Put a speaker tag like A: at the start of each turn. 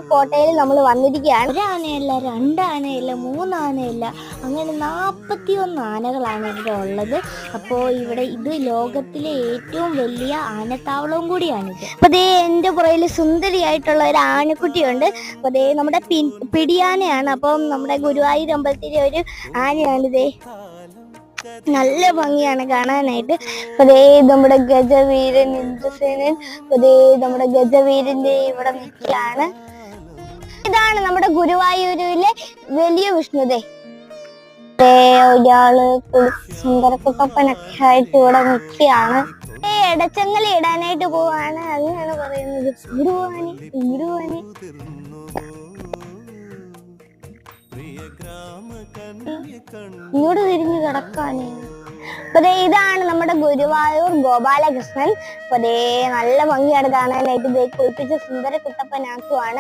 A: കോട്ടയിൽ നമ്മൾ വന്നിരിക്കുകയാണ്. ഒരാനയല്ല, രണ്ടാനയല്ല, മൂന്നാനയല്ല, അങ്ങനെ 41 ആനകളാണ് ഇവിടെ ഉള്ളത്. അപ്പോൾ ഇത് ലോകത്തിലെ ഏറ്റവും വലിയ ആനത്താവളവും കൂടിയാണിത്. അപ്പോൾ ദേ എൻ്റെ പുറകിൽ സുന്ദരിയായിട്ടുള്ള ഒരു ആനക്കുട്ടിയുണ്ട്. അപ്പോൾ ദേ നമ്മുടെ പിടിയാനയാണ്. അപ്പം നമ്മുടെ ഗുരുവായൂർ അമ്പലത്തിലെ ഒരു ആനയാണിതേ. നല്ല ഭംഗിയാണ് കാണാനായിട്ട്. അപ്പൊ ദേ നമ്മുടെ ഗജവീരൻ ഇന്ദ്രസേനൻ നമ്മുടെ ഗജവീരന്റെ ഇവിടെ നിൽക്കുകയാണ്. ഇതാണ് നമ്മുടെ ഗുരുവായൂരിലെ വലിയ വിഷ്ണുദേ. ഒരാള് സുന്ദരക്കുട്ടപ്പനൊക്കെ ആയിട്ട് ഇവിടെ നിൽക്കുകയാണ്. ഇടച്ചങ്ങല ഇടാനായിട്ട് പോവാണ്, അങ്ങനെയാണ് പറയുന്നത്. ഗുരുവാനി ഗുരുവാനി ഇങ്ങോട്ട് തിരിഞ്ഞു കിടക്കാനേ. അപ്പൊ ഇതാണ് നമ്മുടെ ഗുരുവായൂർ ഗോപാലകൃഷ്ണൻ. അപ്പൊ നല്ല ഭംഗിയാണ് കാണാനായിട്ട്. കുളിപ്പിച്ച സുന്ദര കുട്ടപ്പനാക്കുവാണ്.